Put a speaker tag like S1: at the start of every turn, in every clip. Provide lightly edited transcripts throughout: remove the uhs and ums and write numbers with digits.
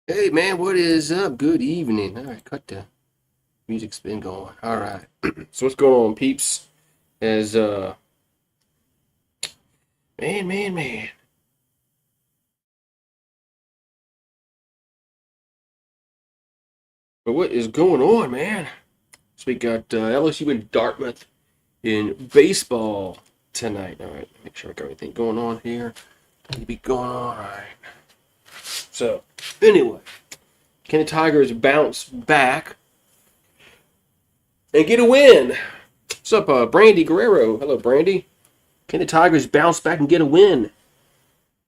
S1: Hey man, what is up? Good evening. All right, cut the music's been going. All right. So what's going on, peeps? As man. But what is going on, man? So we got LSU and Dartmouth in baseball tonight. All right, make sure I got everything going on here. Need to be going on. All right. So anyway, can the Tigers bounce back and get a win? What's up, Brandy Guerrero? Hello, Brandy. Can the Tigers bounce back and get a win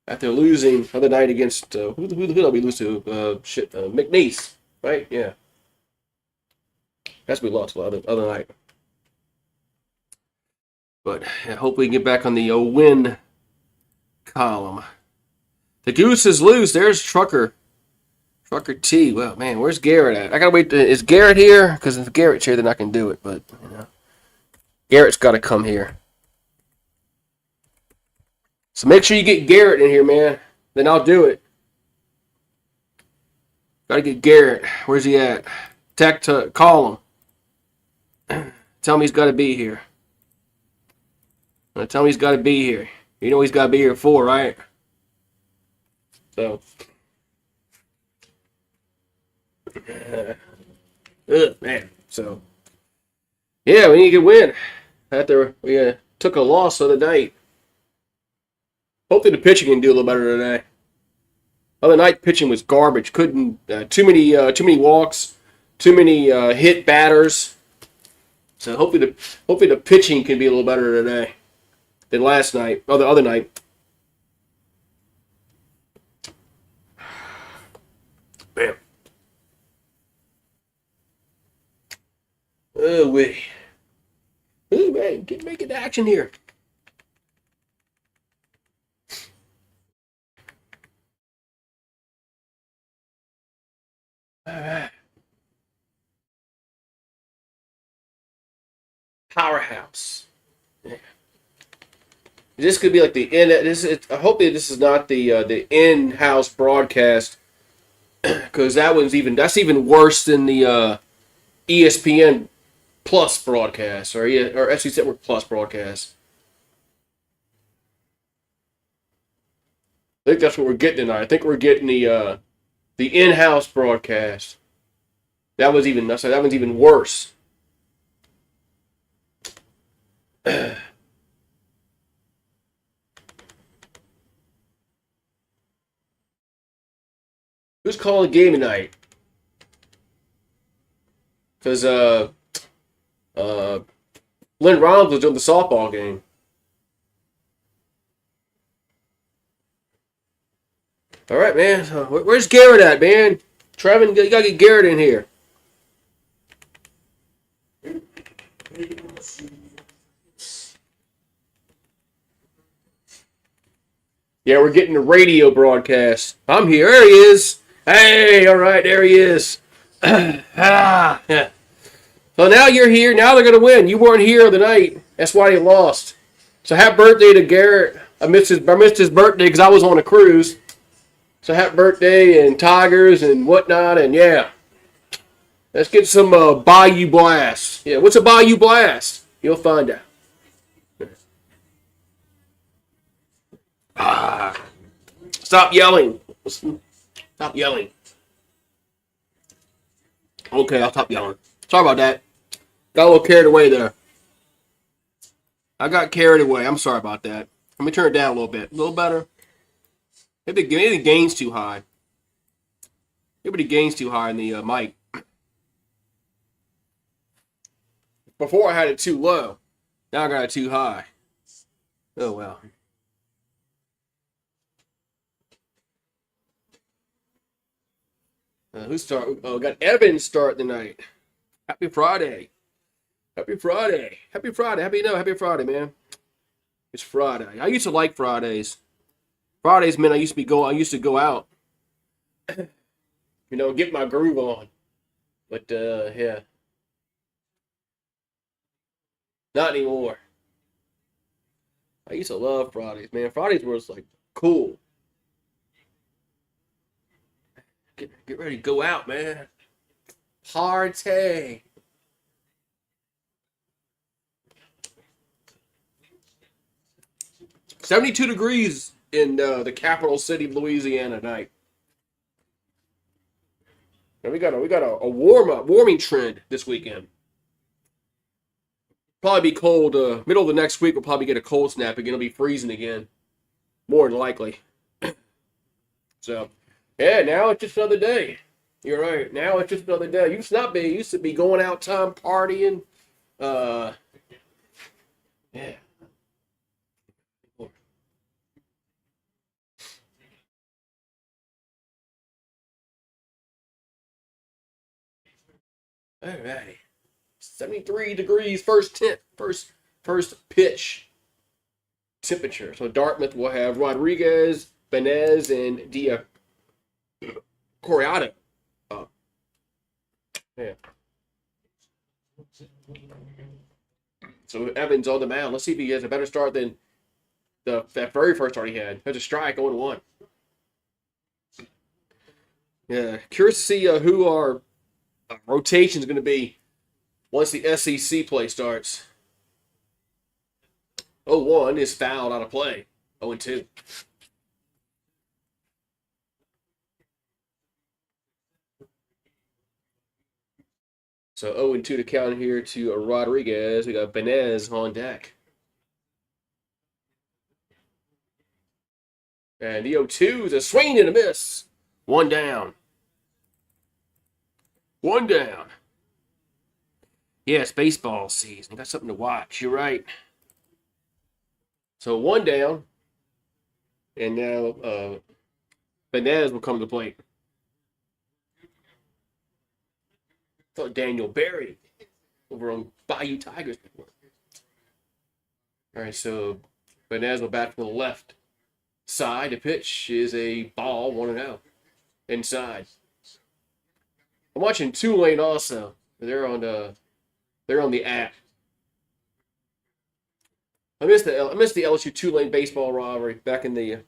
S1: after losing the other night against who did we lose to? McNeese, right? Yeah, that's what we lost the other night. But yeah, hopefully get back on the win column. The Gooses lose. There's Trucker T. Well, man, where's Garrett at? I gotta wait. Is Garrett here? Because if Garrett's here, then I can do it. But Garrett's got to come here. So make sure you get Garrett in here, man. Then I'll do it. Gotta get Garrett. Where's he at? Call him. Tell him he's got to be here. Tell him he's got to be here. You know he's got to be here for, right? So, man. So, yeah, we need to win. After we took a loss the other night. Hopefully the pitching can do a little better today. Other night pitching was garbage. Couldn't too many walks, too many hit batters. So hopefully the pitching can be a little better today than last night or the other night. Bam. Oh wait. Ooh, man, get making action here. All right. Powerhouse. Yeah. This could be like the in. I hope that this is not the in-house broadcast because that's even worse than the ESPN Plus broadcast or SEC Network Plus broadcast. I think that's what we're getting tonight. I think we're getting the in-house broadcast. That one's even worse. Who's calling the game tonight? Because uh, Lynn Rollins was doing the softball game. All right, man. Where's Garrett at, man? Trevin, you gotta get Garrett in here. Yeah, we're getting the radio broadcast. I'm here. There he is. Hey, all right, there he is. Yeah. So now you're here. Now they're gonna win. You weren't here the night. That's why they lost. So happy birthday to Garrett. I missed his birthday because I was on a cruise. So happy birthday and Tigers and whatnot and yeah. Let's get some Bayou Blast. Yeah, what's a Bayou Blast? You'll find out. Ah, stop yelling. Stop yelling. Okay, I'll stop yelling. Sorry about that. Got a little carried away there. I got carried away. I'm sorry about that. Let me turn it down a little bit. A little better. Maybe the gain's too high. Maybe the gain's too high in the mic. Before I had it too low. Now I got it too high. Oh well. Who start? Oh, got Evan start tonight. Happy Friday. Happy Friday. Happy Friday. Happy Friday, man. It's Friday. I used to like Fridays. Fridays meant I used to go out. Get my groove on. But yeah. Not anymore. I used to love Fridays, man. Fridays was like cool. Get ready to go out, man. Party. 72 degrees in the capital city of Louisiana tonight. And we got a warming trend this weekend. Probably be cold. Middle of the next week, we'll probably get a cold snap again. It'll be freezing again, more than likely. So, yeah, now it's just another day. You're right. Now it's just another day. Used to be going out time partying. Yeah. All righty. 73 degrees first pitch temperature. So Dartmouth will have Rodriguez, Benez, and Dia Coriato. Yeah. So Evans on the mound. Let's see if he has a better start than that very first start he had. There's a strike, 0-1. Yeah, curious to see who our rotation is going to be once the SEC play starts. 0-1 is fouled out of play. 0-2. So 0-2 to count here to Rodriguez. We got Benez on deck. And the 0-2 is a swing and a miss. One down. One down. Yeah, it's baseball season. You got something to watch. You're right. So one down. And now Benez will come to the plate. I thought Daniel Berry over on Bayou Tigers before. All right, so Benez will bat from the left side. The pitch is a ball, 1-0. Inside. I'm watching Tulane also. They're on the app. I missed the LSU Tulane baseball rivalry back in the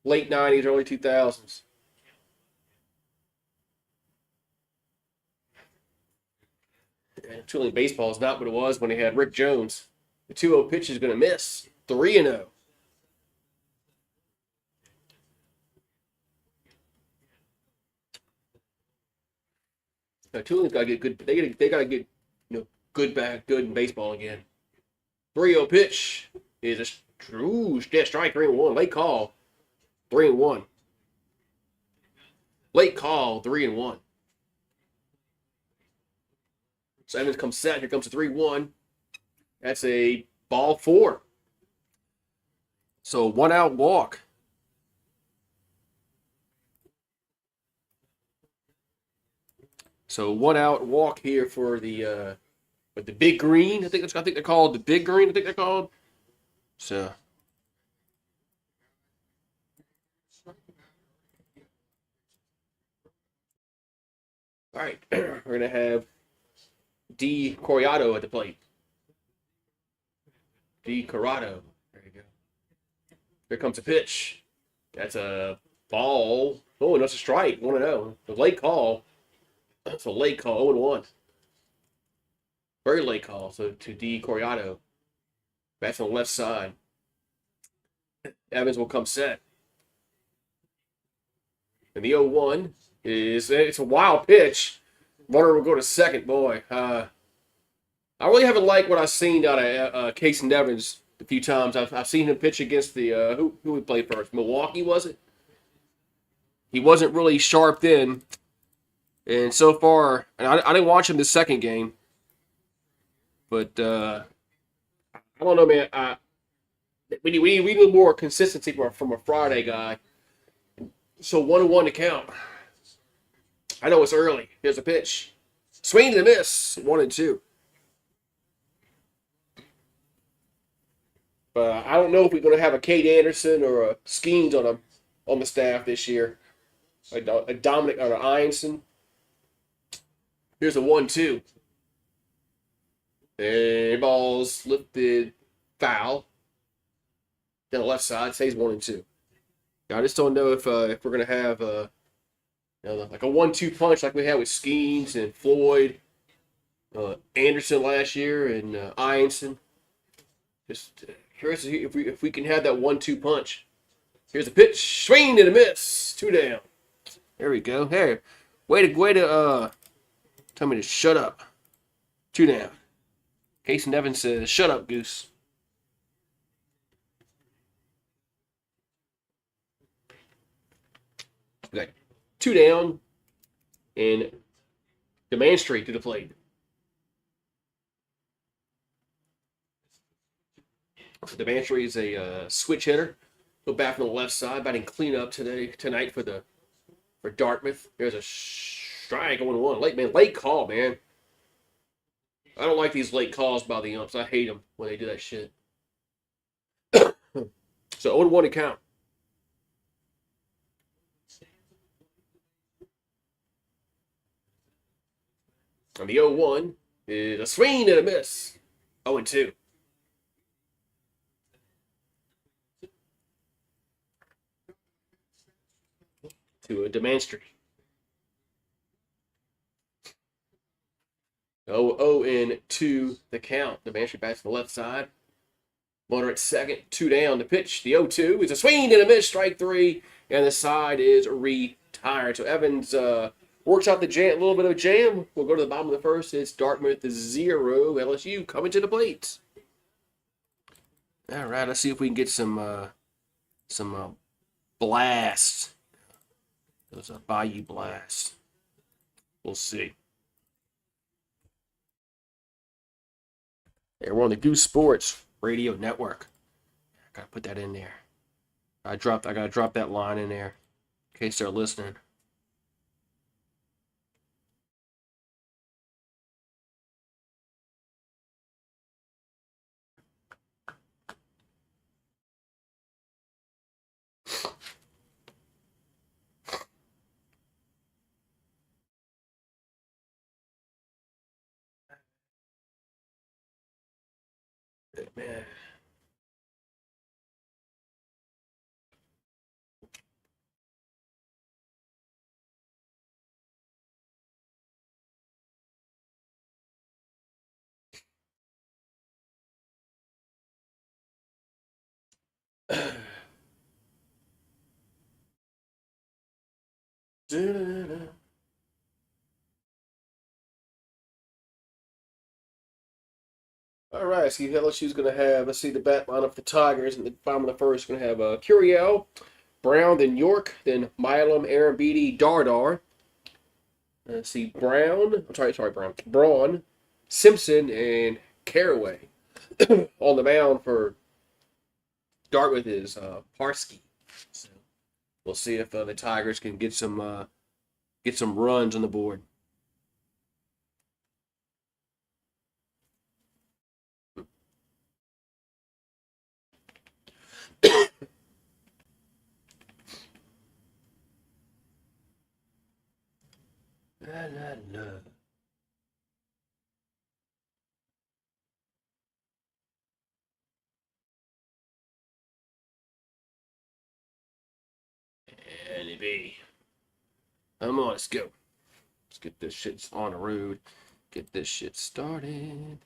S1: late 90s, early 2000s. And Tulane baseball is not what it was when they had Rick Jones. The 2-0 pitch is going to miss. 3-0. Now, Tulane's got to get good. They got to get good in baseball again. 3-0 pitch is a strike. 3-1. Late call. 3-1. Late call. 3-1. So Evans comes set. Here comes a 3-1. That's a ball 4. So 1 out walk. So 1 out walk here for the Big Green. I think they're called the Big Green. I think they're called. So. All right, we're gonna have D. Coriato at the plate. D. Corrado. There you go. Here comes a pitch. That's a ball. Oh, and that's a strike. 1-0. The late call. That's a late call. 0-1. Very late call. So to D. Coriato. That's on the left side. Evans will come set. And the 0-1 it's a wild pitch. Runner will go to second. Boy, I really haven't liked what I've seen out of Casey Evans a few times. I've seen him pitch against the who we played first. Milwaukee, was it? He wasn't really sharp then. And so far, and I didn't watch him the second game. But I don't know, man. We need more consistency from a Friday guy. So 1-1 to count. I know it's early. Here's a pitch. Swing and a miss. 1-2. But I don't know if we're going to have a Cade Anderson or a Skeens on the staff this year. A Dominic or an Ianson. Here's a 1-2. And ball's lifted foul. Down the left side, stays 1-2. I just don't know if we're going to have Like a 1-2 punch like we had with Skeens and Floyd, Anderson last year, and Ianson. Just curious if we can have that 1-2 punch. Here's a pitch, swing and a miss, 2 down. There we go. Hey, way to tell me to shut up. 2 down. Casey Nevin says, "Shut up, Goose." We got 2 down, and Demand Street to the plate. So Demand Street is a switch hitter. Go back from the left side, batting cleanup tonight for Dartmouth. There's a strike on 1. Late call, man. I don't like these late calls by the umps. I hate them when they do that shit. So 0-1 to count. And the 0-1 is a swing and a miss. 0-2. To a Demand Street. 0-2 the count. Demand Street bats to the left side. Motor at second, 2 down. The pitch, the 0-2 is a swing and a miss, strike 3, and the side is retired. So Evans works out the jam, a little bit of a jam. We'll go to the bottom of the first. It's Dartmouth 0, LSU coming to the plate. All right, let's see if we can get some blasts. Those are Bayou blasts. We'll see. Yeah, we're on the Goose Sports Radio Network. I gotta put that in there. I gotta drop that line in there in case they're listening. Man. All right, see LSU's going to have, let's see the bat lineup for the Tigers. In the bottom of the first, going to have Curiel, Brown, then York, then Milam, Aaron Beatty, Dardar. Let's see Brown, Brown, Braun, Simpson, and Caraway. On the mound for Dartmouth is Parsky. So we'll see if the Tigers can get some runs on the board. La, la, la. And be. Come on, let's go. Let's get this shit on the road. Get this shit started.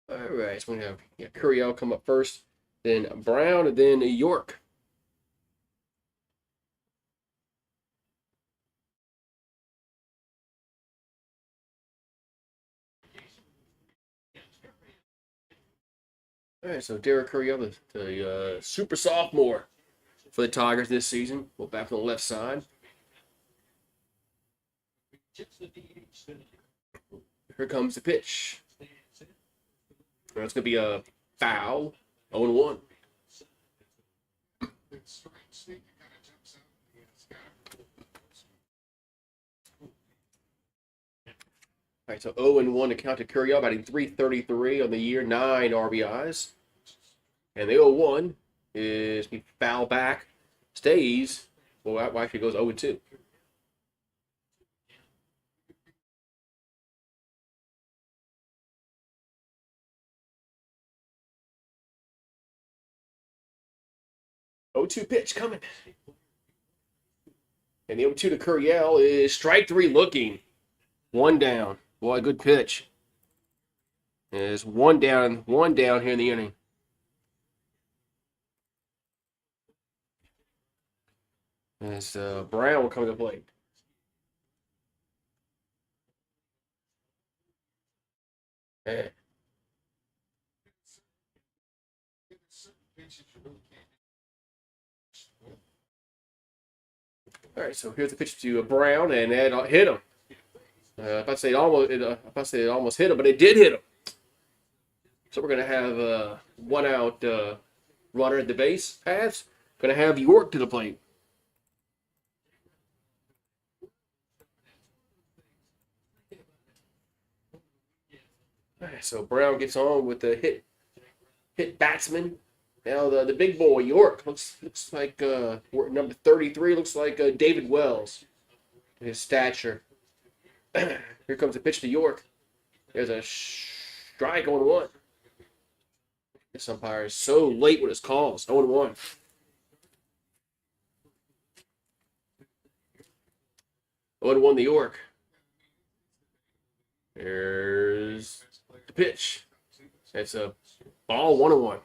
S1: All right, so we're going to have Curiel come up first, then Brown, and then York. All right, so Derek Curiel, the super sophomore for the Tigers this season. We'll back on the left side. Here comes the pitch. It's going to be a foul. 0-1. All right, so 0-1 to count to Curiel, batting .333 on the year, 9 RBIs. And the 0-1 is foul back, stays. Well, actually goes 0-2. 0-2 pitch coming. And the 0-2 to Curiel is strike three looking. One down. Boy, good pitch. There's one down here in the inning. As Brown will come to the plate. And all right, so here's the pitch to Brown, and that hit him. If I say it almost hit him, but it did hit him. So we're gonna have one out runner at the base paths. Gonna have York to the plate. All right, so Brown gets on with the hit batsman. Now the big boy York looks like number 33 looks like David Wells. His stature. Here comes the pitch to York. There's a strike on one. This umpire is so late with his calls. 0-1. 0-1 to York. There's the pitch. That's a ball. 1-1.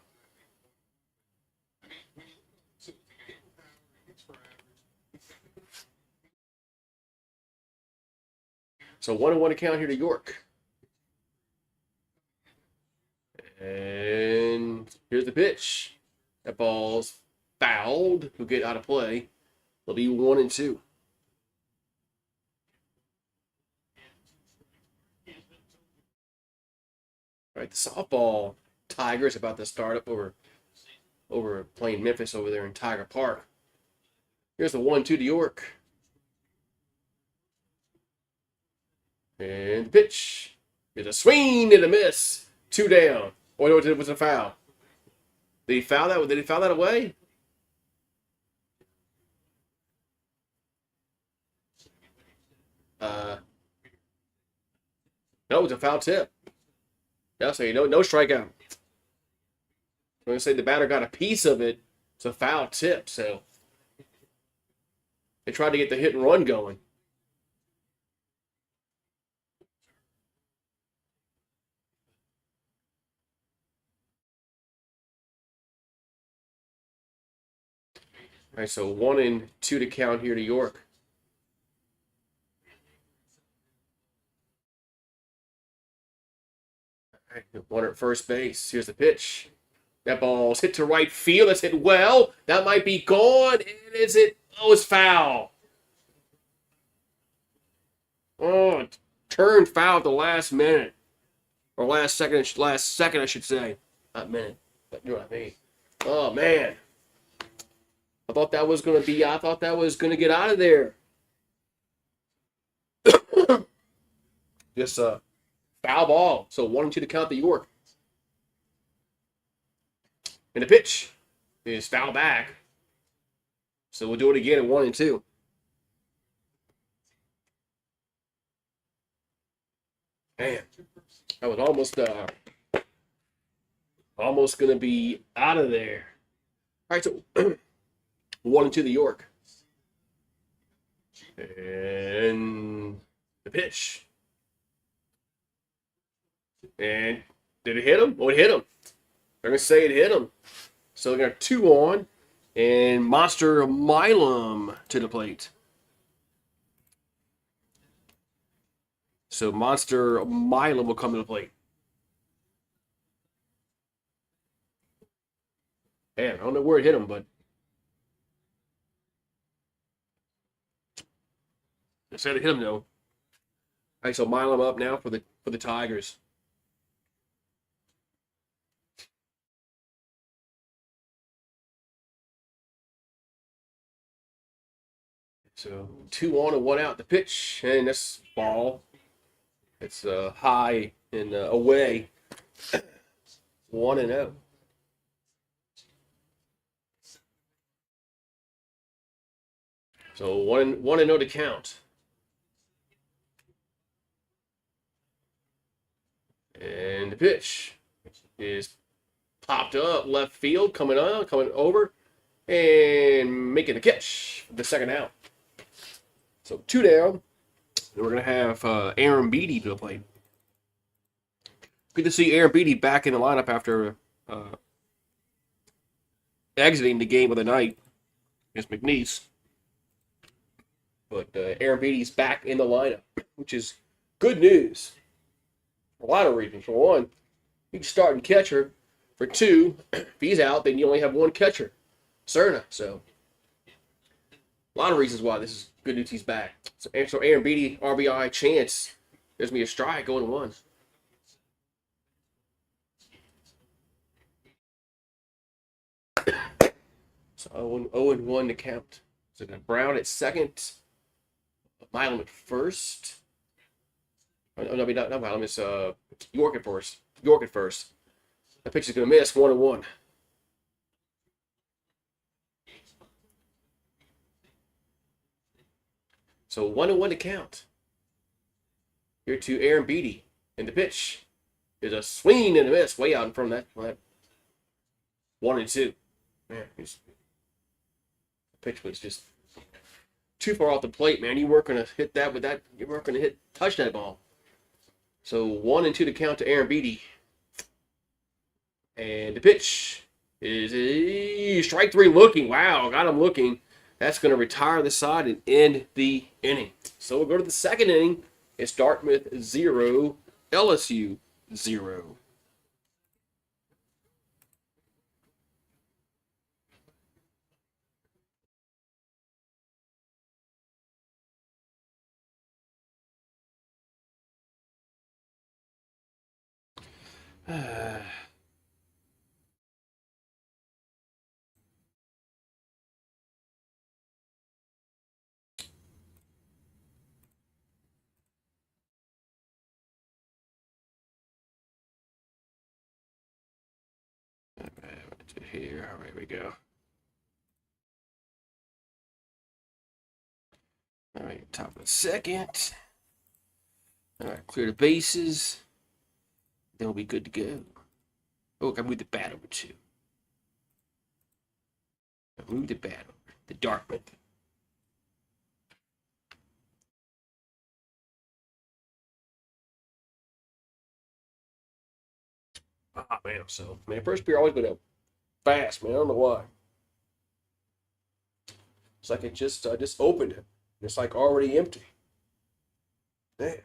S1: So 1-1 account here to York. And here's the pitch. That ball's fouled. He'll get out of play. It'll be 1-2. All right, the softball Tigers about to start up over playing Memphis over there in Tiger Park. Here's the 1-2 to York. And the pitch. It's a swing and a miss. 2 down. Oh, no, it was a foul. Did he foul that? Did he foul that away? No, it was a foul tip. Yeah, so no strikeout. I'm going to say the batter got a piece of it. It's a foul tip, so they tried to get the hit and run going. All right, so 1-2 to count here to York. All right, one at first base. Here's the pitch. That ball's hit to right field. That's hit well. That might be gone. And is it? Oh, it's foul. Oh, it turned foul at the last minute. Or last second, I should say. Not minute, but you know what I mean. Oh, man. I thought that was going to get out of there. Just foul ball. So 1-2 to count the York. And the pitch is foul back. So we'll do it again at 1-2. Man, that was almost going to be out of there. All right, so 1-2 to York. And the pitch. And did it hit him? Oh, it hit him. They're going to say it hit him. So they got 2 on. And Monster Milam to the plate. So Monster Milam will come to the plate. Man, I don't know where it hit him, but they said it hit him though. All right, so Milam up now for the Tigers. So 2 on and 1 out. The pitch, and this ball. It's high and away. 1-0. So 1-0 to count. And the pitch is popped up left field, coming over. And making the catch for the second out. So 2 down. And we're going to have Aaron Beatty to play. Good to see Aaron Beatty back in the lineup after exiting the game of the night against McNeese. But Aaron Beatty's back in the lineup, which is good news for a lot of reasons. For one, you can start and catcher. For two, if he's out, then you only have one catcher, Cerna. So a lot of reasons why this is good news he's back. So Aaron Beatty, RBI chance. There's me a strike going 1. So 0-1 to count. So then Brown at second. Milam at first. Oh, no, not Milam. It's York at first. York at first. That pitch is going to miss 1-1. So 1-1 to count. Here to Aaron Beatty. And the pitch is a swing and a miss way out in front of that. 1-2. Man, the pitch was just too far off the plate, man. You weren't going to hit that with that. You weren't going to touch that ball. So 1-2 to count to Aaron Beatty. And the pitch is a strike 3 looking. Wow, got him looking. That's going to retire the side and end the inning. So we'll go to the second inning. It's Dartmouth 0, LSU 0. Here, all right, we go. All right, top of the second. All right, clear the bases. Then we'll be good to go. Oh, I moved the bat over too. I moved the bat over. The Dartmouth. Man, so man, first beer always been fast, man. I don't know why. It's like it just opened it. It's like already empty. Man.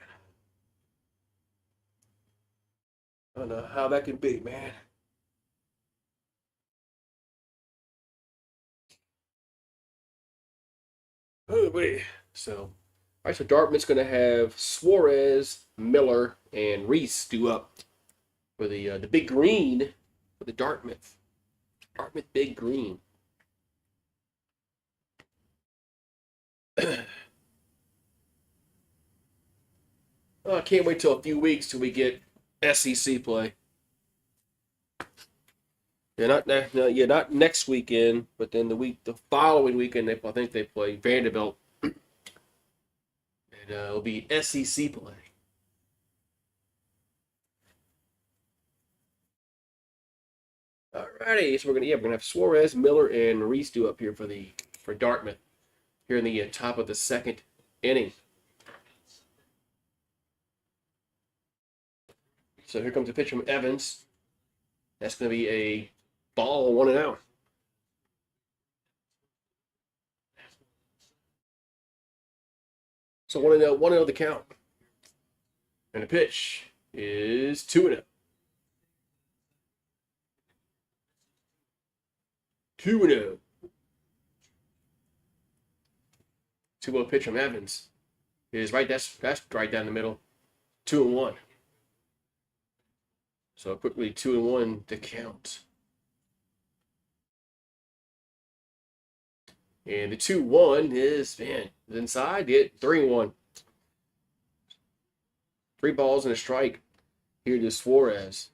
S1: I don't know how that can be, man. Oh, wait. So, all right, so Dartmouth's going to have Suarez, Miller, and Reese do up for the Big Green for the Dartmouth. Dartmouth Big Green. Oh, I can't wait till a few weeks till we get SEC play. Yeah, not next weekend, but then the following weekend, I think they play Vanderbilt, and it'll be SEC play. Alrighty, so we're gonna have Suarez, Miller, and Reese do up here for Dartmouth here in the top of the second inning. So here comes a pitch from Evans. That's going to be a ball, 1-out. So 1-0 the count. And the pitch is 2-0. 2-0. 2-0 pitch from Evans is right. That's right down the middle. 2-1. So quickly 2-1 to count. And the 2-1 is inside. Get 3-1. 3 balls and a strike here to Suarez.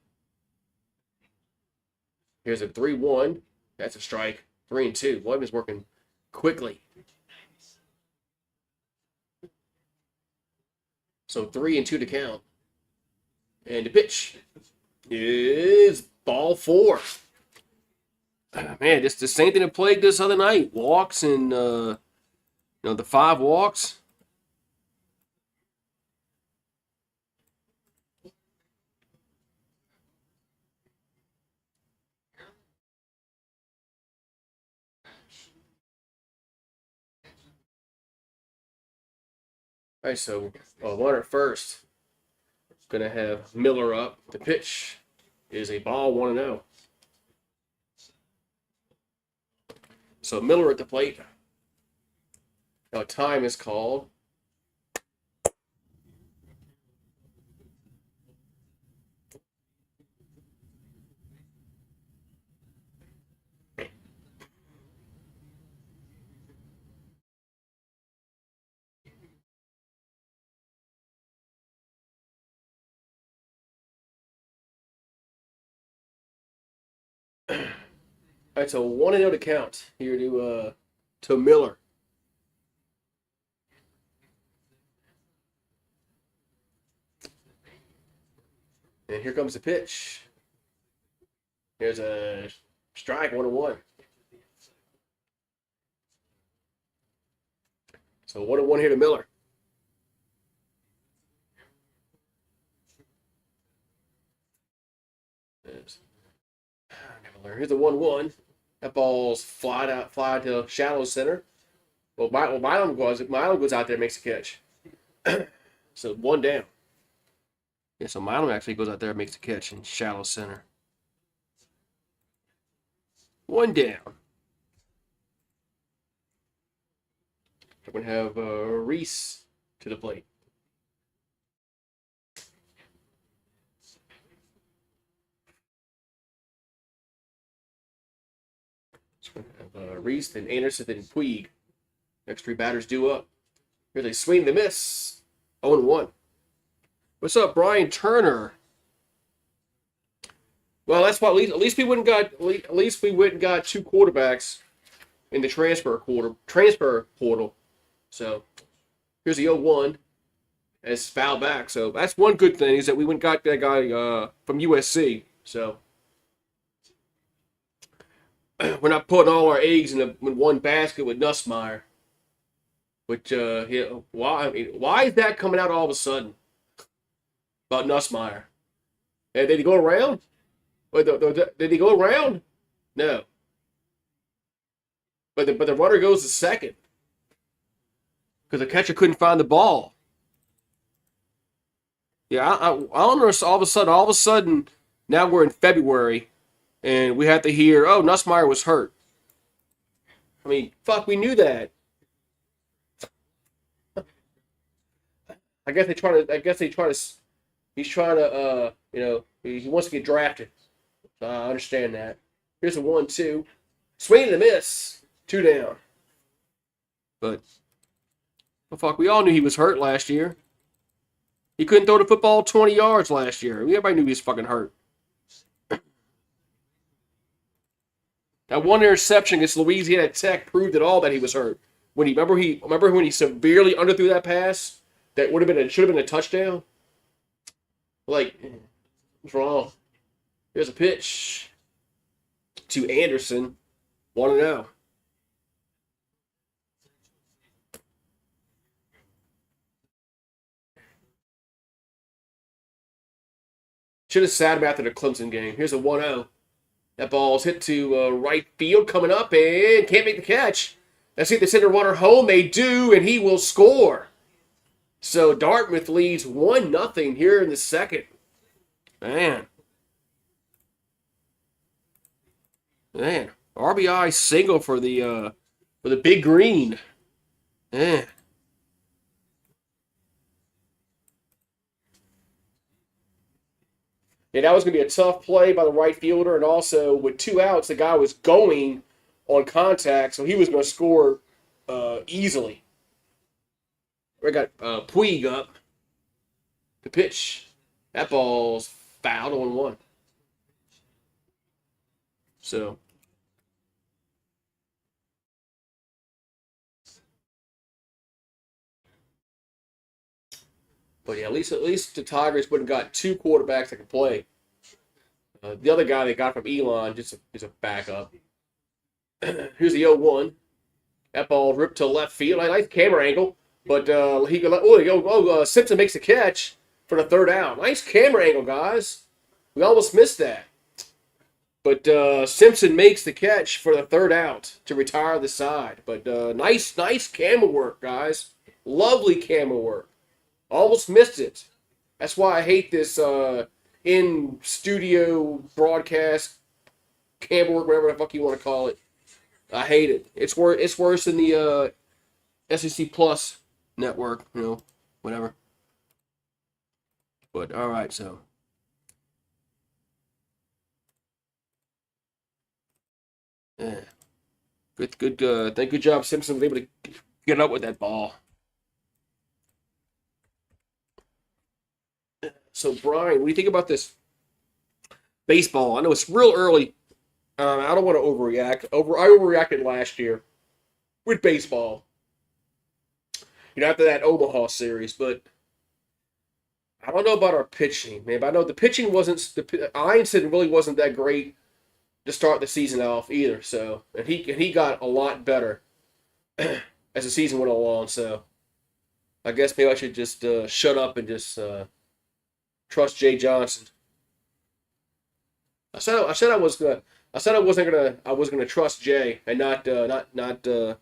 S1: Here's a 3-1. That's a strike. 3-2. Williams is working quickly. So 3-2 to count. And the pitch is ball 4. Man, just the same thing that plagued us other night. Walks and the 5 walks. All right, so runner first. Gonna have Miller up. The pitch is a ball 1-0. So Miller at the plate. Now time is called. All right, so 1-0 to count here to Miller. And here comes the pitch. Here's a strike, 1-1. So 1-1 here to Miller. Here's the 1-1. That ball's fly to shallow center. Well, Milam goes out there and makes a catch. So 1 down. Yeah, so Milam actually goes out there and makes a catch in shallow center. 1 down. We're going to have Reese to the plate. So we're going to have Reese, then Anderson, then Puig. Next 3 batters due up. Here's a swing to miss. 0-1. What's up, Brian Turner? Well, that's why at least we went and got 2 quarterbacks in the transfer portal. So here's the 0-1 as foul back. So that's one good thing is that we went and got that guy from USC. So we're not putting all our eggs in one basket with Nussmeier. Which why is that coming out all of a sudden about Nussmeier? And did he go around? Wait, did he go around? No. But the runner goes to second because the catcher couldn't find the ball. Yeah, I don't know. All of a sudden, now we're in February, and we have to hear, oh, Nussmeier was hurt. I mean, fuck, we knew that. I guess he's trying to, he wants to get drafted. So I understand that. Here's a 1-2. Swing and a miss. 2 down. But, well, fuck, we all knew he was hurt last year. He couldn't throw the football 20 yards last year. Everybody knew he was fucking hurt. That one interception against Louisiana Tech proved it all that he was hurt. Remember when he severely underthrew that pass? That should have been a touchdown. Like, what's wrong? Here's a pitch to Anderson. 1-0. Should have sat him after the Clemson game. Here's a 1-0. That ball's hit to right field, coming up, and can't make the catch. Let's see if they send a runner home. They do, and he will score. So Dartmouth leads 1-0 here in the second. Man. RBI single for the Big Green. Man. Yeah, that was going to be a tough play by the right fielder, and also with 2 outs, the guy was going on contact, so he was going to score easily. We got Puig up. The pitch. That ball's fouled on 1. So. But yeah, at least the Tigers wouldn't got 2 quarterbacks that could play. The other guy they got from Elon just is a backup. Here's the 0-1. That ball ripped to left field. Nice camera angle. But Simpson makes the catch for the third out. Nice camera angle, guys. We almost missed that. But Simpson makes the catch for the third out to retire the side. But nice camera work, guys. Lovely camera work. Almost missed it. That's why I hate this in-studio broadcast camera work, whatever the fuck you want to call it. I hate it. It's worse than the SEC Plus network, whatever. But all right, so yeah, good job. Simpson was able to get up with that ball. So Brian, what do you think about this baseball? I know it's real early. I don't want to overreact. I overreacted last year with baseball. After that Omaha series, but I don't know about our pitching, man. But I know the pitching wasn't. Einstein really wasn't that great to start the season off either. So, and he got a lot better as the season went along. So, I guess maybe I should just shut up and just trust Jay Johnson. I said I was gonna trust Jay and not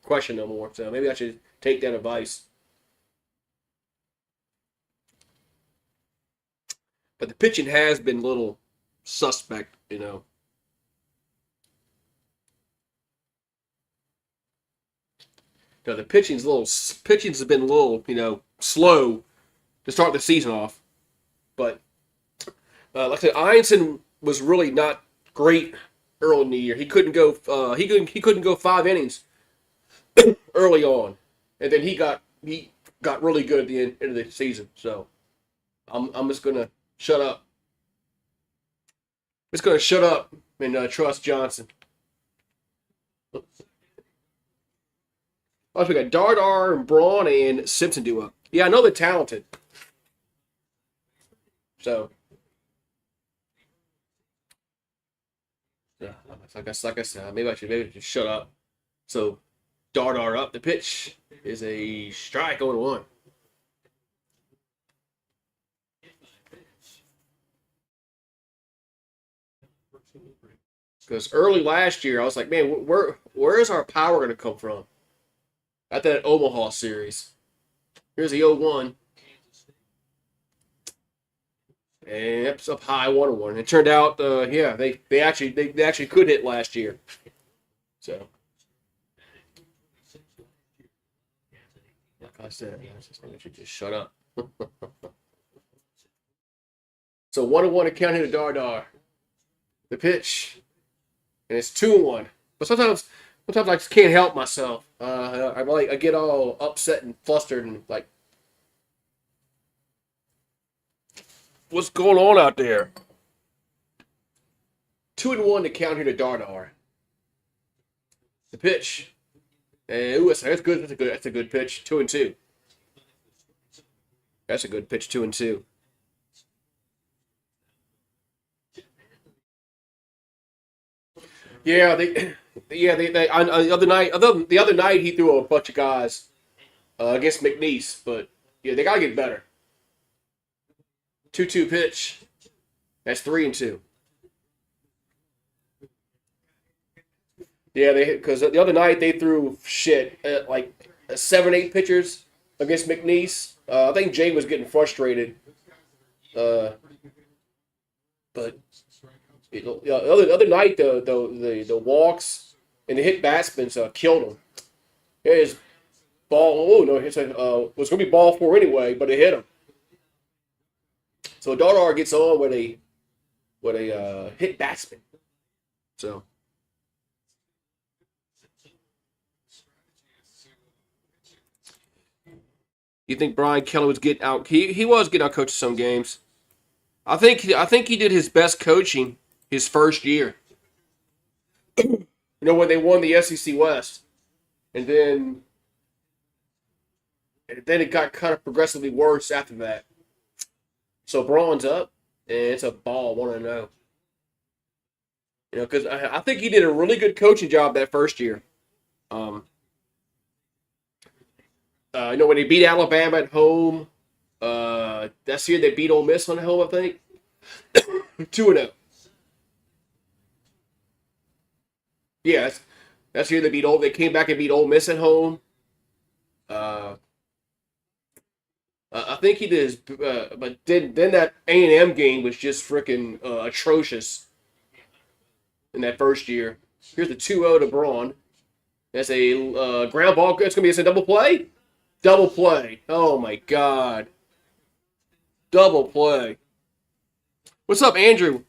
S1: question no more. So maybe I should take that advice. But the pitching has been a little suspect, No, the pitching's been a little, slow to start the season off. But like I said, Einstein was really not great early in the year. He couldn't go. He couldn't go 5 innings early on, and then he got really good at the end of the season. So I'm just gonna shut up. I'm just gonna shut up and trust Johnson. Oh, we got Dardar and Braun and Simpson duo. Yeah, I know they're talented. So, yeah, like I said, maybe I should just shut up. So, Dardar up. The pitch is a strike 0-1. Because early last year, I was like, man, where is our power going to come from? At that Omaha series. Here's the 0-1. And it's up high 1-1. It turned out, they actually could hit last year. So, like I said, I should just shut up. So 1-1 to count here to Dardar. The pitch, and it's 2-1. But sometimes I just can't help myself. I get all upset and flustered and like, what's going on out there? 2-1 to count here to Dardar. The pitch, and that's good. That's a good pitch. 2-2. That's a good pitch. 2-2. Yeah, the other night he threw a bunch of guys against McNeese, but yeah, they gotta get better. 2-2 pitch. That's 3-2. Yeah, because the other night they threw like 7-8 pitchers against McNeese. I think Jay was getting frustrated, but. The other night, the walks and the hit batsmen killed him. His ball, was going to be ball 4 anyway, but it hit him. So Dardar gets on with a hit batsman. So you think Brian Kelly was getting out? He was getting out coached some games. I think he did his best coaching his first year. When they won the SEC West, and then it got kind of progressively worse after that. So Braun's up, and it's a ball 1-0. Because I think he did a really good coaching job that first year. Um, when he beat Alabama at home, that's the year they beat Ole Miss on home, I think. 2-0. Yeah, that's the year they came back and beat Ole Miss at home. Uh, I think he did, but then that A&M game was just freaking atrocious in that first year. Here's the 2-0 to Braun. That's a ground ball. It's gonna be a double play. Double play. Oh my God. Double play. What's up, Andrew?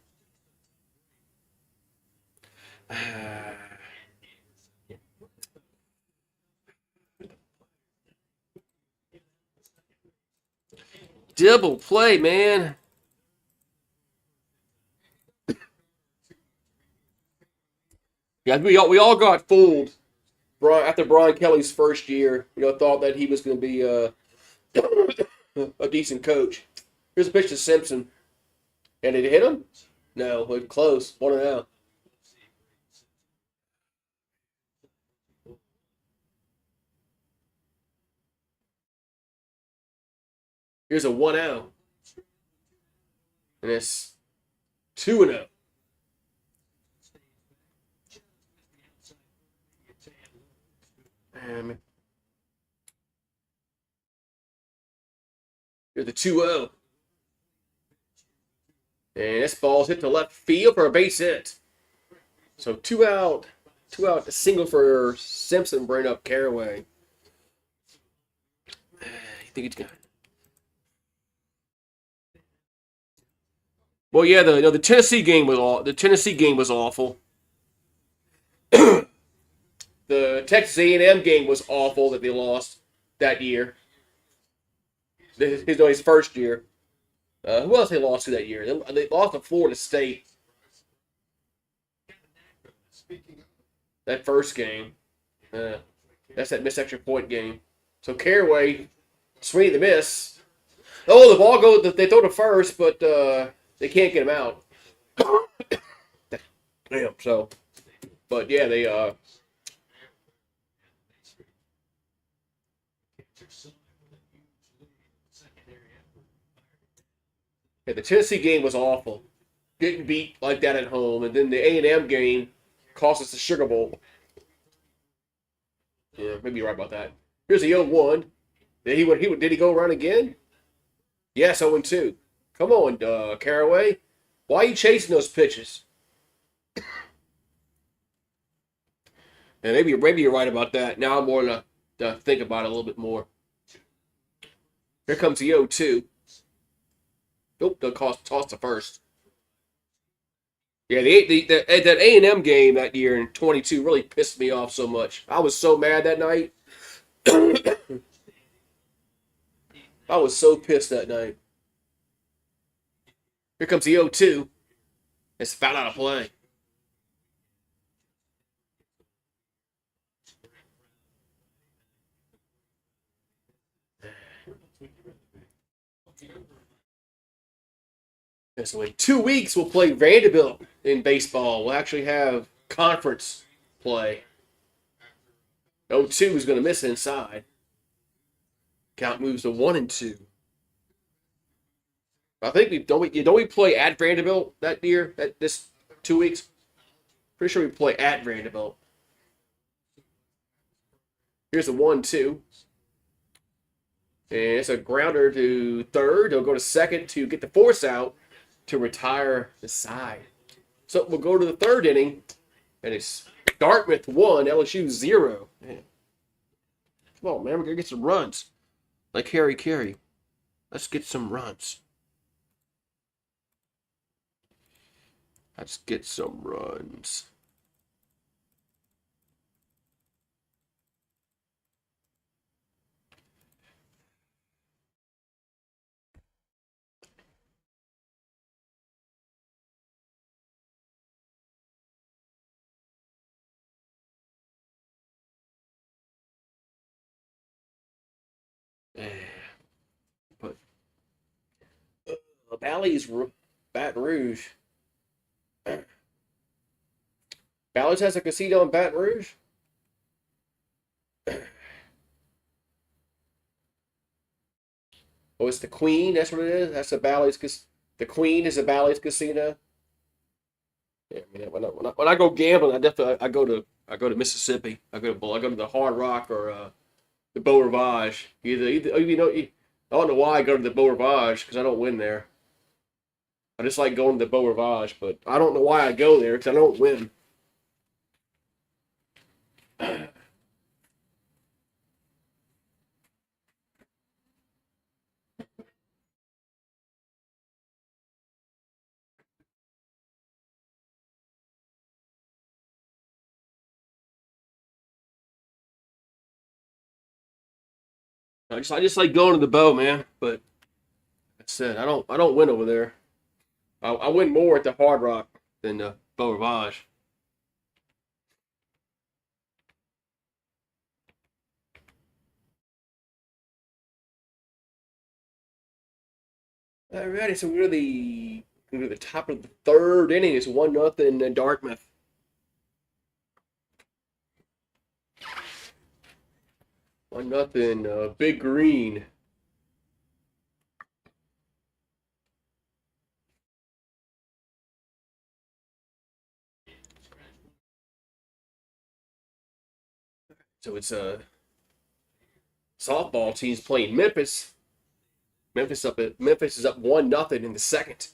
S1: Double play, man. Yeah, we all got fooled. After Brian Kelly's first year, thought that he was going to be a decent coach. Here's a pitch to Simpson, and did it hit him? No, it close. 1-0. Here's a 1-0, and it's 2-0. Here's the 2-0. And this ball's hit to left field for a base hit. So 2 out, a single for Simpson, bring up Caraway. You think it's got? Well, yeah, the Tennessee game was awful. The Texas A&M game was awful that they lost that year. His first year. Who else they lost to that year? They lost to Florida State. That first game. That's that missed extra point game. So Caraway, swing the miss. Oh, the ball goes. They throw to first, but they can't get him out. Damn. So, but yeah, they yeah, the Tennessee game was awful. Getting beat like that at home, and then the A&M game cost us the Sugar Bowl. Yeah, maybe you're right about that. Here's the 0-1. Did he go around again? Yes, 0-2. Come on, Caraway. Why are you chasing those pitches? And maybe you're right about that. Now I'm more to think about it a little bit more. Here comes the 0-2. Nope, they'll toss to first. Yeah, that A&M game that year in 22 really pissed me off so much. I was so mad that night. I was so pissed that night. Here comes the 0-2. It's foul out of play. And so in 2 weeks, we'll play Vanderbilt in baseball. We'll actually have conference play. 0-2 is going to miss inside. Count moves to 1-2. I think don't we play at Vanderbilt that year? This 2 weeks. Pretty sure we play at Vanderbilt. Here's a 1-2. And it's a grounder to third. They'll go to second to get the force out to retire the side. So we'll go to the third inning, and it's Dartmouth 1, LSU 0. Man. Come on, man. We're going to get some runs. Like Harry Carey. Let's get some runs. Let's get some runs. But Valley's Baton Rouge. Ballard's has a casino in Baton Rouge. Oh, it's the Queen. That's what it is. That's the Bally's. The Queen is the Bally's casino. Yeah, I mean, when I go gambling, I go to Mississippi. I go to the Hard Rock or the Beau Rivage. I don't know why I go to the Beau Rivage because I don't win there. I just like going to the Beau Rivage, but I don't know why I go there because I don't win. I just like going to the Beau, man. But like I said, I don't win over there. I win more at the Hard Rock than the Beau Rivage. Alrighty, so we're to the top of the third inning. It's 1-0 Dartmouth. 1-0 Big Green. So it's softball teams playing Memphis. Memphis is up 1-0 in the second.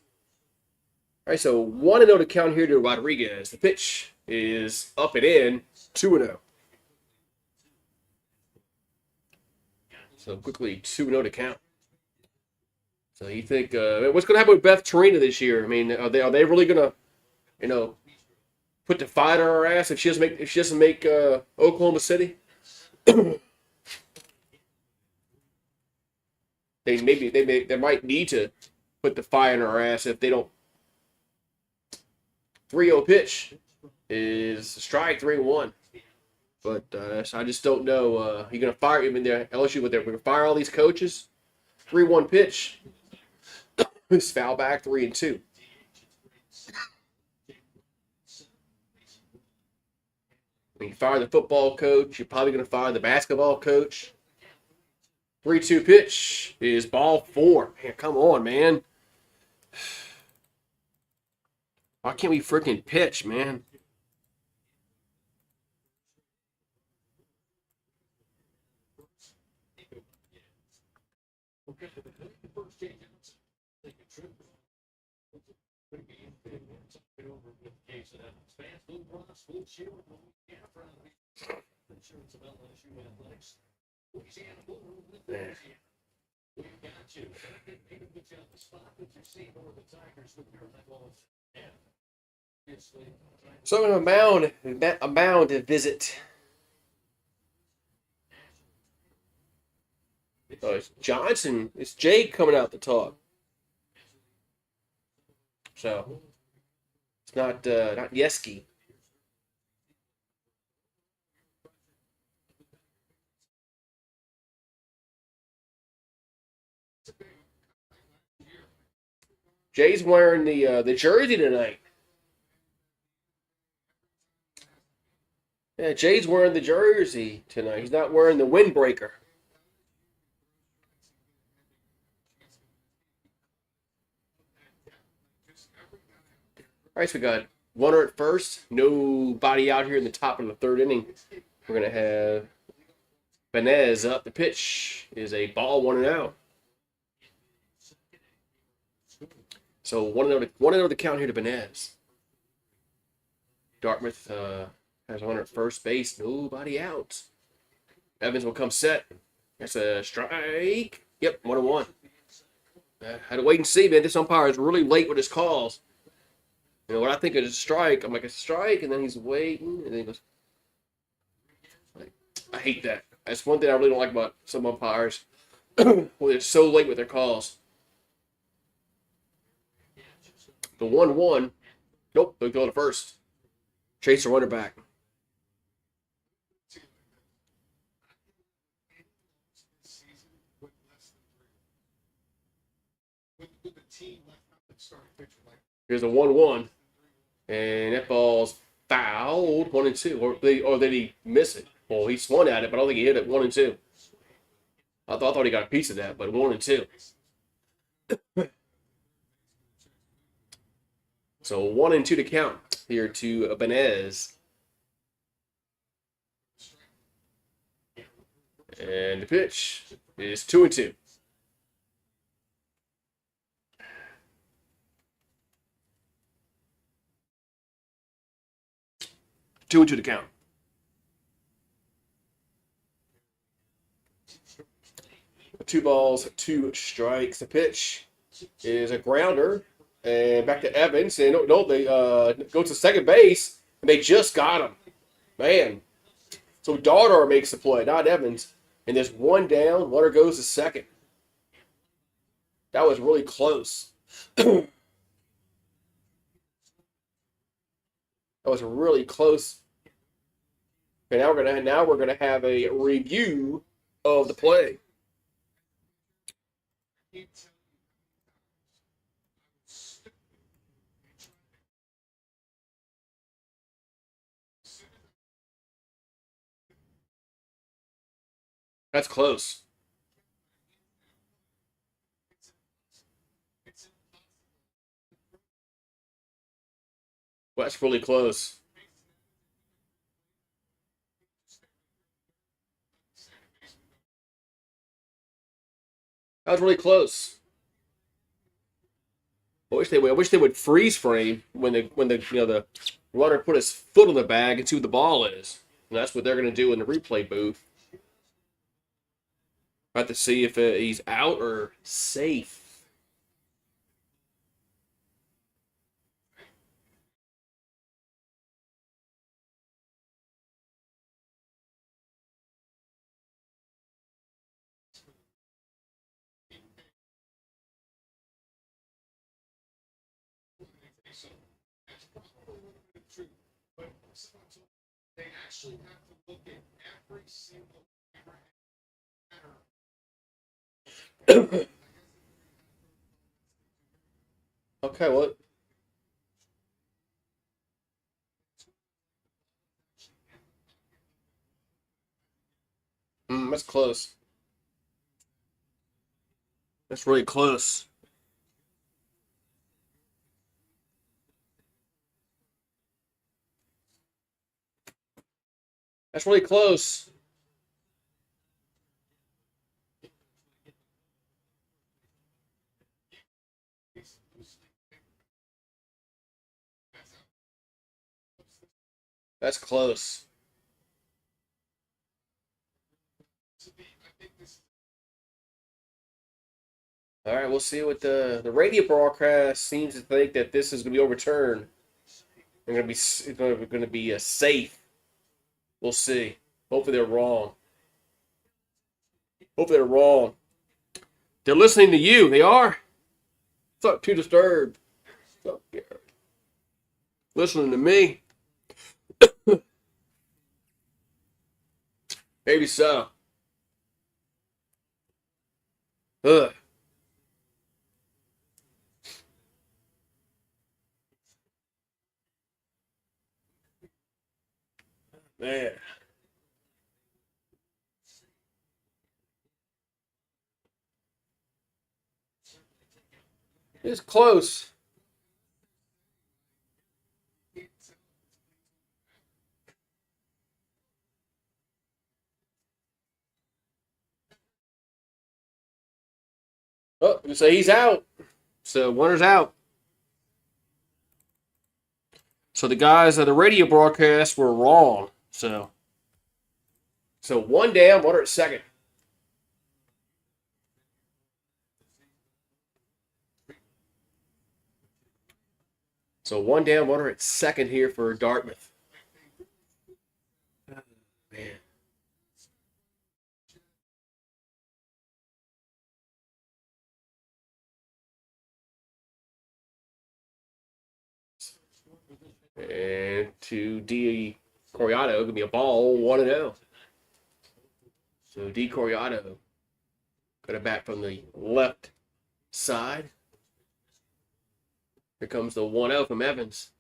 S1: All right, so 1-0 to count here to Rodriguez. The pitch is up and in, 2-0. So quickly 2-0 to count. So you think what's going to happen with Beth Torina this year? I mean, are they really going to, put the fight on her ass if she doesn't make Oklahoma City? They might need to put the fire in her ass if they don't. 3-0 pitch is strike 3-1. But I just don't know. You're gonna fire even there LSU with their we're gonna fire all these coaches. 3-1 pitch. It's foul back 3-2. When you fire the football coach, you're probably gonna fire the basketball coach. 3-2 pitch is ball 4. Man, come on, man. Why can't we freaking pitch, man? So I'm bound to visit. Oh, it's Johnson. It's Jake coming out to talk. So it's not Yeski. Jay's wearing the jersey tonight. Yeah, Jay's wearing the jersey tonight. He's not wearing the windbreaker. All right, so we got runner at first. Nobody out here in the top of the third inning. We're gonna have Benez up. The pitch is a ball, 1-out. So 1-0 to count here to Benez. Dartmouth has a runner at first base. Nobody out. Evans will come set. That's a strike. Yep, 1-1. Had to wait and see, man. This umpire is really late with his calls. What I think is a strike, I'm like, it's a strike, and then he's waiting, and then he goes. I hate that. That's one thing I really don't like about some umpires. Well, they're so late with their calls. The 1-1. Nope, they'll go to first. Chase the runner back. Here's a 1-1. And that ball's fouled. 1-2. Or did he miss it? Well, he swung at it, but I don't think he hit it. 1-2. I thought he got a piece of that, but 1-2. So 1-2 to count here to Benez. And the pitch is 2-2. 2-2 to count. Two balls, two strikes. The pitch is a grounder. And back to Evans. And they go to second base, and they just got him. Man. So Darter makes the play, not Evans. And there's one down. Runner goes to second. That was really close. That was really close. And now we're gonna have a review of the play. That's close. Well, that's really close. That was really close. I wish they would freeze frame when the runner put his foot on the bag and see what the ball is. And that's what they're going to do in the replay booth. About to see if he's out or safe. They actually have to look at every single okay, what? That's close. That's really close. That's really close. That's close. All right, we'll see what the radio broadcast seems to think that this is going to be overturned. It's going to be a safe. We'll see. Hopefully they're wrong. Hopefully they're wrong. They're listening to you. They are. It's not too disturbed. Listening to me. Maybe so. Ugh. Man. It's close. Oh, you say he's out. So Warner's out. So the guys at the radio broadcast were wrong. So one down, Warner at second. So one down, Warner at second here for Dartmouth. Oh, man. And to D. Coriato, going to be a ball, 1-0. So D. Coriato got a bat from the left side. Here comes the 1-0 from Evans.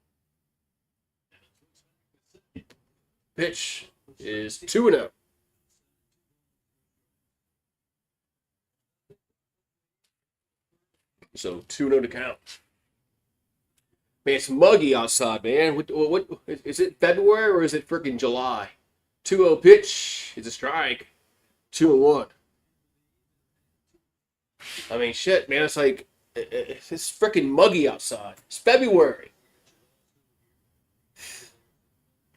S1: Pitch is 2-0. So 2-0 to count. Man, it's muggy outside, man. What is it, February or is it freaking July? 2-0 pitch is a strike. 2-1. I mean, shit, man. It's like it's freaking muggy outside. It's February.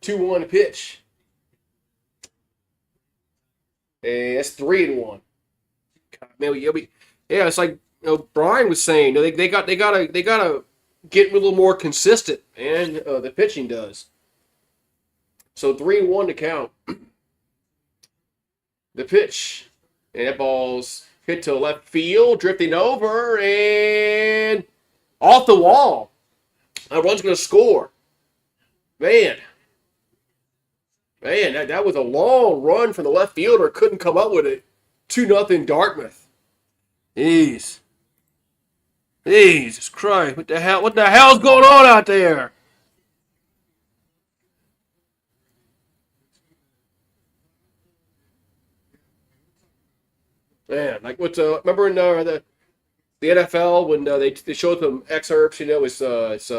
S1: 2-1 pitch. And that's 3-1. God, man, yeah, it's like Brian was saying. They gotta get a little more consistent, and the pitching does. So 3-1 to count. The pitch, and that ball's hit to left field, drifting over and off the wall. That run's gonna score. Man, that was a long run from the left fielder. Couldn't come up with it. 2-0 Dartmouth. Jesus Christ! What the hell's going on out there? Man, like what's remember in the NFL when they showed some excerpts? It's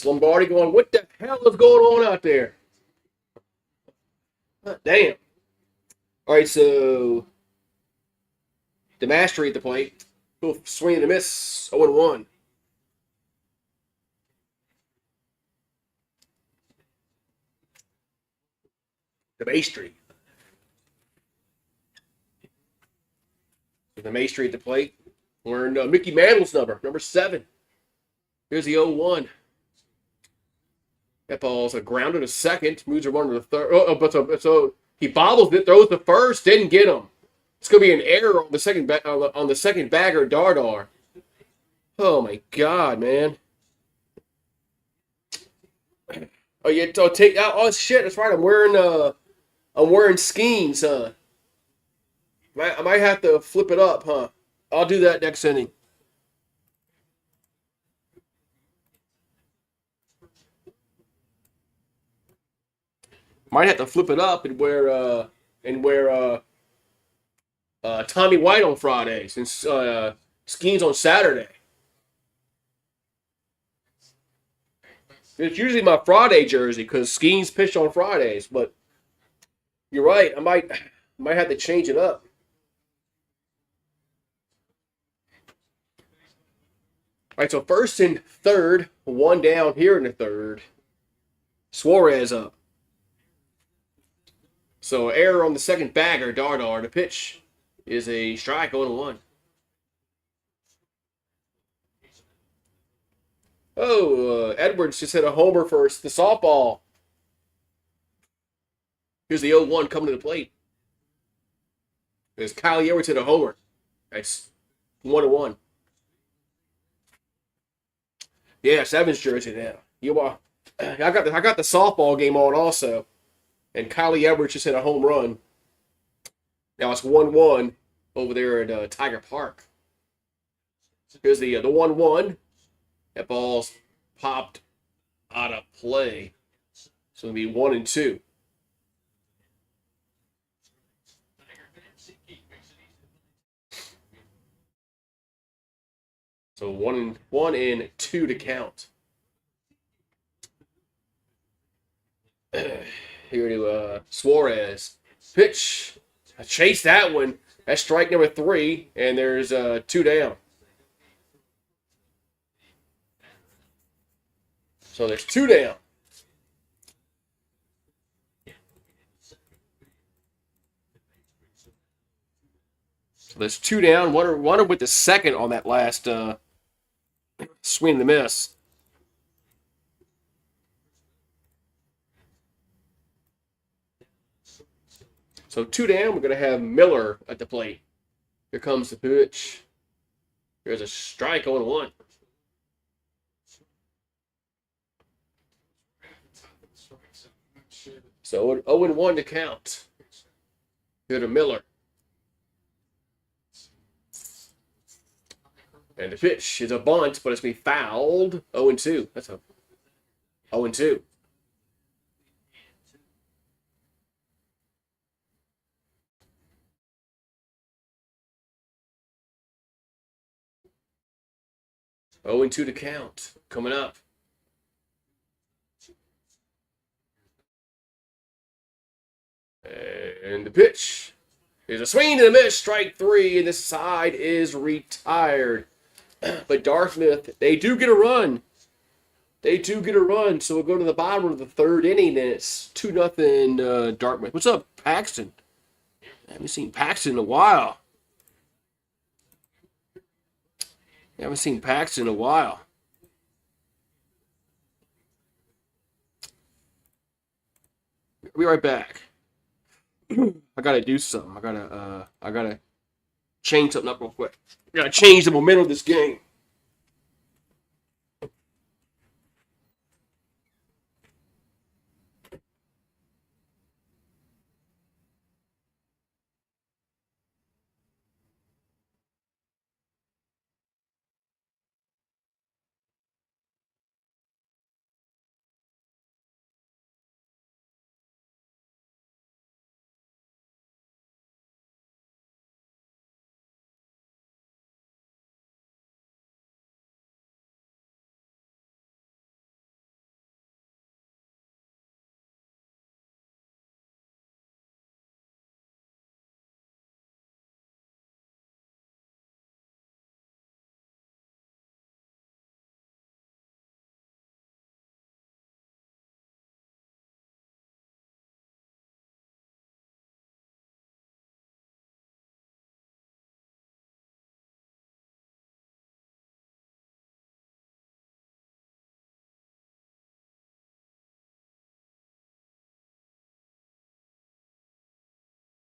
S1: Lombardi going, "What the hell is going on out there?" Damn. All right, so the mastery at the plate. Swing and a miss. 0-1. The mastery. The mastery at the plate. We're in Mickey Mantle's number 7. Here's the 0-1. That ball's a grounder to second. Moves a runner to third. So he bobbles it, throws the first, didn't get him. It's gonna be an error on the second bagger, Dardar. Oh my God, man. Oh yeah, take out. Oh shit, that's right. I'm wearing skeins, huh? I might have to flip it up, huh? I'll do that next inning. Might have to flip it up and wear Tommy White on Fridays and Skeens on Saturday. It's usually my Friday jersey because Skeens pitch on Fridays, but you're right. I might have to change it up. All right, so first and third, one down here in the third. Suarez up. So error on the second bagger, Dardar. The pitch is a strike, 0-1. Oh, Edwards just hit a homer for the softball. Here's the 0-1 coming to the plate. There's Kyle Edwards hit a homer. That's 1-1. Yeah, Evans jersey now. I got the softball game on also. And Kylie Edwards just hit a home run. Now it's 1-1 over there at Tiger Park. Here's the 1-1. That ball's popped out of play. So it'll be 1-2. So 1-2 to count. Here to Suarez. Pitch. I chased that one. That's strike number 3, and there's 2 down. So there's 2 down. So there's 2 down. Wonder with the second on that last swing and the miss. So 2 down, we're going to have Miller at the plate. Here comes the pitch. Here's a strike, 0-1. So 0-1 to count. Here to Miller. And the pitch is a bunt, but it's going to be fouled. 0-2. That's a 0-2. 0-2 to count. Coming up. And the pitch is a swing and a miss. Strike 3, and this side is retired. But Dartmouth, they do get a run. They do get a run. So we'll go to the bottom of the third inning, and it's 2-0 Dartmouth. What's up, Paxton? I haven't seen Paxton in a while. I'll be right back. I gotta do something. I gotta change something up real quick. I gotta change the momentum of this game.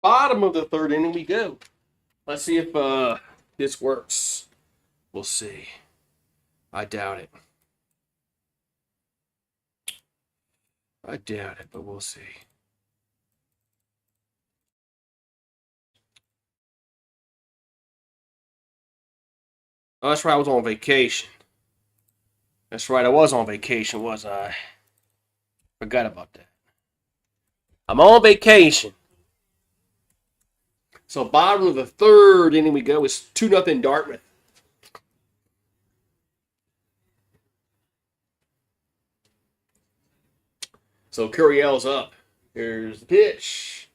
S1: Bottom of the third inning we go. Let's see if this works. We'll see. I doubt it. But we'll see. Oh, that's right, I was on vacation. That's right, I was on vacation, was I? Forgot about that. I'm on vacation. So bottom of the third inning we go. It's 2-0 Dartmouth. So Curiel's up. Here's the pitch.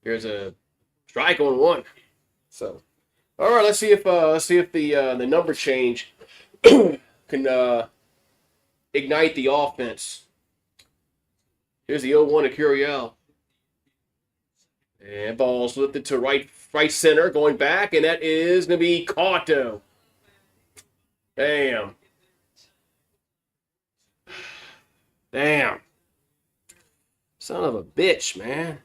S1: Here's a strike on 1. So, all right, let's see if the number change can ignite the offense. Here's the 0-1 to Curiel. And ball's lifted to right center, going back, and that is going to be caught, though. Damn. Son of a bitch, man.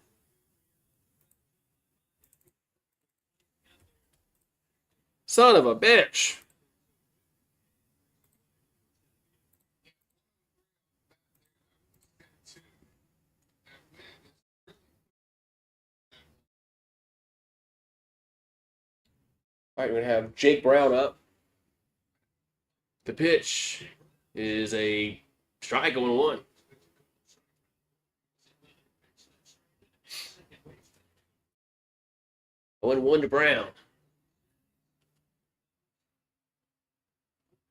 S1: Son of a bitch. All right, we're going to have Jake Brown up. The pitch is a strike on 1. 1-1 to Brown.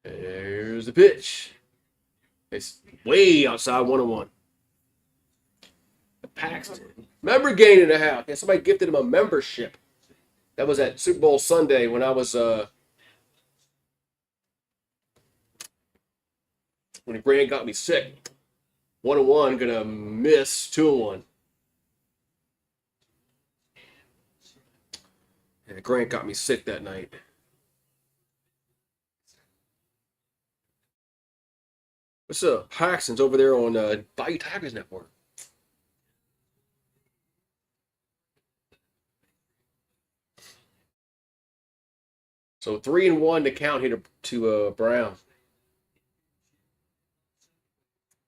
S1: There's the pitch. It's way outside 1-1. Paxton. Member gain in the house. Yeah, somebody gifted him a membership. That was at Super Bowl Sunday when I was when Grant got me sick. 1-1, gonna miss 2-1. Yeah, Grant got me sick that night. What's up? Paxton's over there on LSU Tigers Network. So 3-1 to count here to Brown.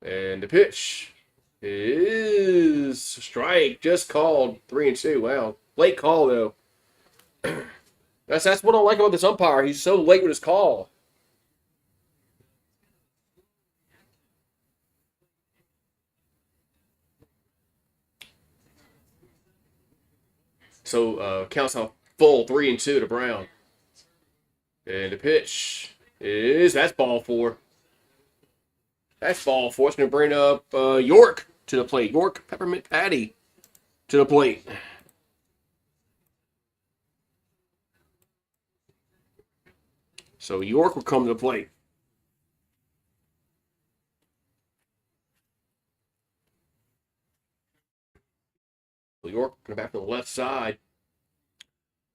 S1: And the pitch is strike. Just called 3-2. Wow. Late call, though. That's what I like about this umpire. He's so late with his call. So counts out full 3-2 to Brown. And the pitch That's ball four. That's ball four. It's going to bring up York to the plate. York Peppermint Patty to the plate. So York will come to the plate. So York going back to the left side.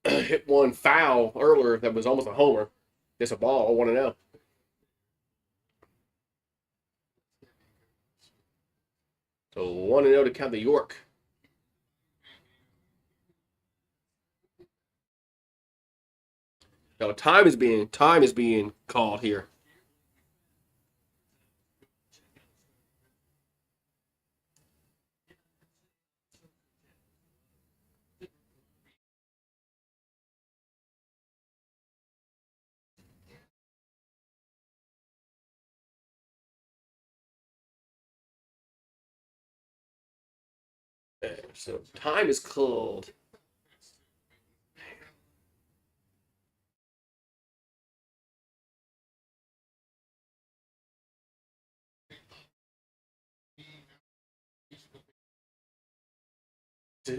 S1: Hit one foul earlier that was almost a homer. Just a ball, 1-0. So 1-0 to count the York. Now time is being called here. So time is called. All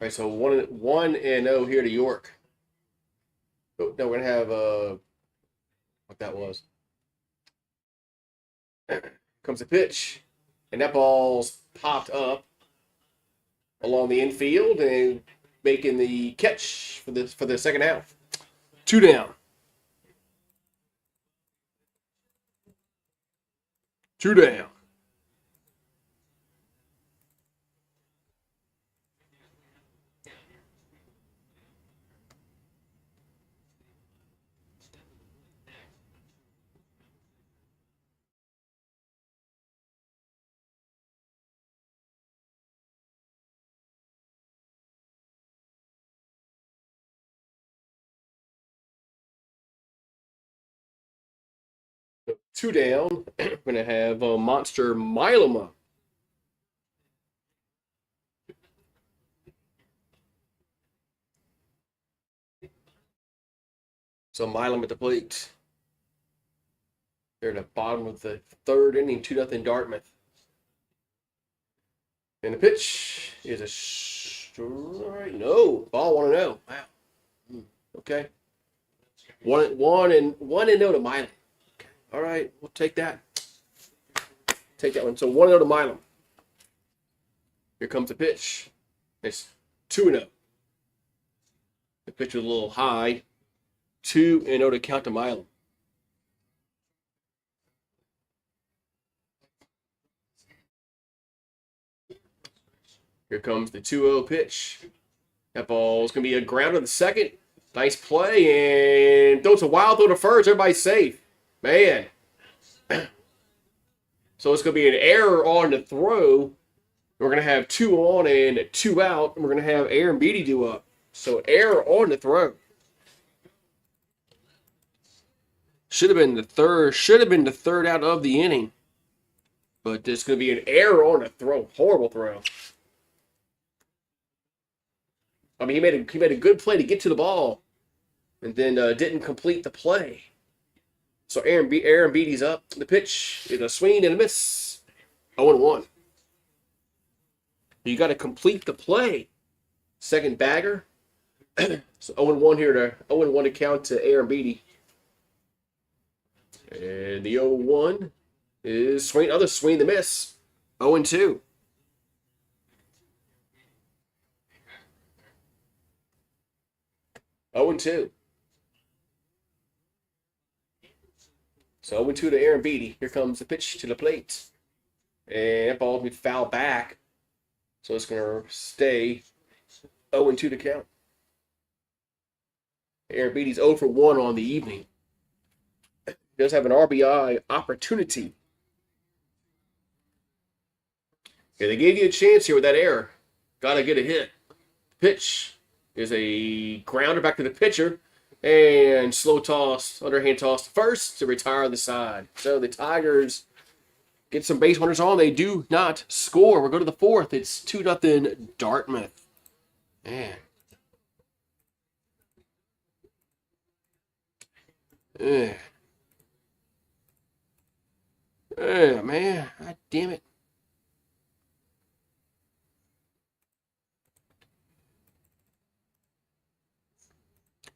S1: right, so 1-0 here to York. Oh, no, we're gonna have what that was. Comes a pitch, and that ball's popped up along the infield and making the catch for the second half. 2 down. 2 down. Two down. We're going to have Monster Milema. So Milam at the plate. They're at the bottom of the third inning, 2-0 Dartmouth. And the pitch is a strike. No, ball 1-0. Wow. Okay. 1-0 to Milam. Okay. All right, we'll take that. Take that one. So 1-0 to Milam. Here comes the pitch. It's 2-0. The pitch was a little high. 2-0 to count to Milam. Here comes the 2-0 pitch. That ball's going to be a grounder to second. Nice play, and throws a wild throw to first. Everybody's safe. Man. So it's going to be an error on the throw. We're going to have 2 on and 2 out, and we're going to have Aaron Beatty do up. So error on the throw. Should have been the third out of the inning. But there's going to be an error on the throw. Horrible throw. I mean, he made a good play to get to the ball, and then didn't complete the play. So Aaron Beatty's up. The pitch is a swing and a miss. 0-1. You got to complete the play. Second bagger. So 0-1 here to 0-1 to count to Aaron Beatty. And the 0-1 is swing the miss. 0-2. Oh and 2. So 0-2 to Aaron Beatty. Here comes the pitch to the plate. And that ball will be fouled back. So it's going to stay 0-2 to count. Aaron Beatty's 0 for 1 on the evening. He does have an RBI opportunity. Yeah, they gave you a chance here with that error. Got to get a hit. Pitch is a grounder back to the pitcher. And slow toss, underhand toss to first to retire the side. So the Tigers get some base runners on. They do not score. We'll go to the fourth. It's 2-0 Dartmouth. Man, Ugh. Ugh, man. God damn it.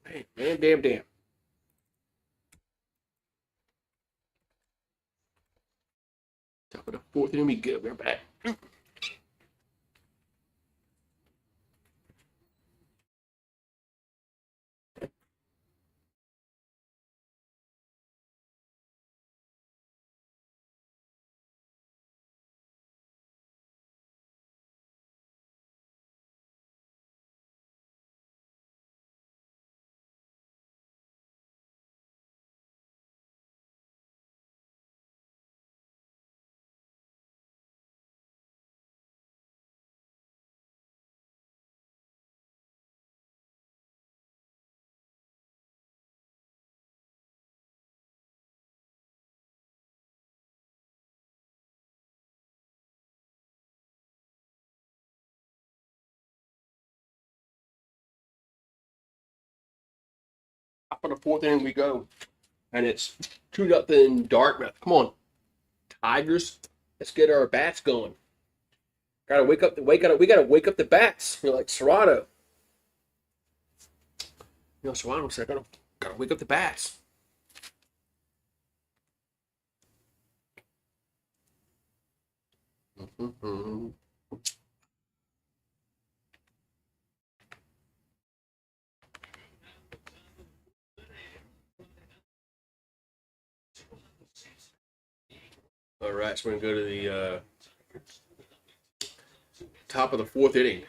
S1: Hey, man, damn. Top of the fourth inning, we good. We're back. Top of the fourth inning, we go. And it's 2-0 Dartmouth. Come on, Tigers. Let's get our bats going. Gotta wake up we gotta wake up the bats. Like Serrano. Serrano said, gotta wake up the bats. Mm-hmm. All right, so we're gonna go to the top of the fourth inning.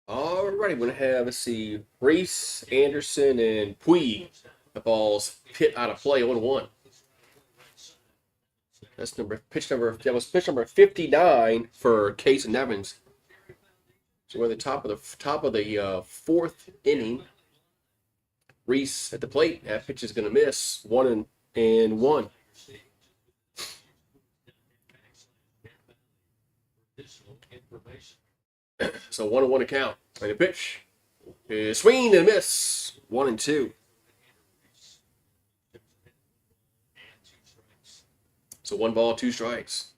S1: All righty, we're gonna have, let's see, Reese, Anderson, and Puig. The ball's hit out of play, 1-1. That was pitch number 59 for Case and Evans. So we're at the top of the fourth inning. Reese at the plate. That pitch is gonna miss. 1-1. So 1-1 account. And the pitch is swing and miss. 1-2. So 1 ball, 2 strikes.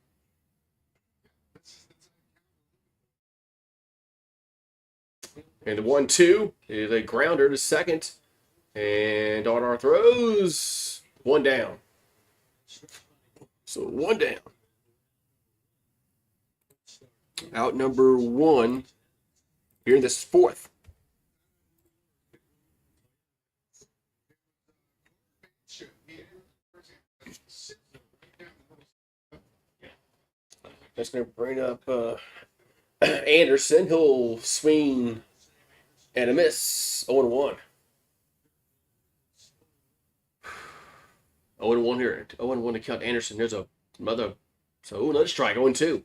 S1: And the 1-2 is a grounder to second. And on our throws, 1 down. So 1 down. Out number 1 here in this fourth. That's going to bring up Anderson. He'll swing and a miss. 0-1. 0-1 here. 0-1 to count Anderson. There's another. So another strike. 0-2.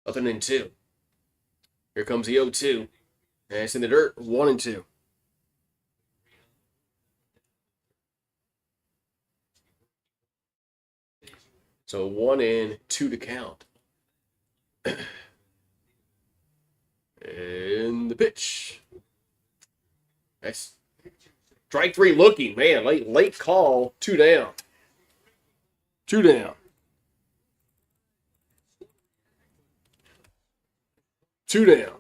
S1: Nothing in 2. Here comes the 0-2. And it's in the dirt. 1-2. So 1-2 to count. And the pitch. That's strike 3 looking. Man, late call. 2 down. 2 down. 2 down.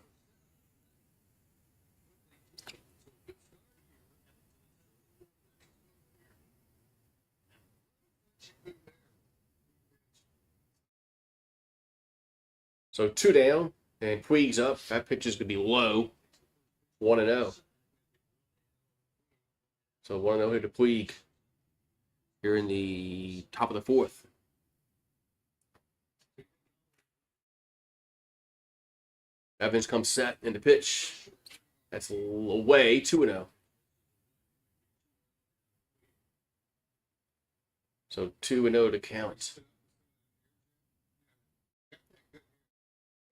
S1: So 2 down, and Puig's up. That pitch is going to be low. 1-0. So 1-0 here to Puig. Here in the top of the fourth. Evans comes set in the pitch. That's away. 2-0. So 2-0 to count.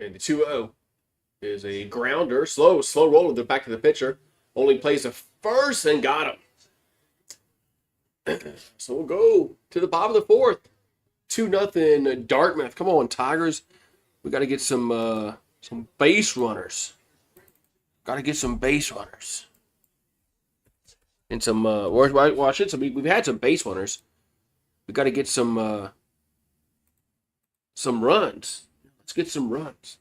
S1: And the 2-0 is a grounder. Slow roller back to the pitcher. Only plays the first and got him. So we'll go to the bottom of the fourth. 2-0 Dartmouth. Come on, Tigers. We got to get some base runners. Got to get some base runners. And some, well, I should say, we've had some base runners. We got to get some runs. Let's get some runs.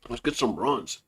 S1: Let's get some runs.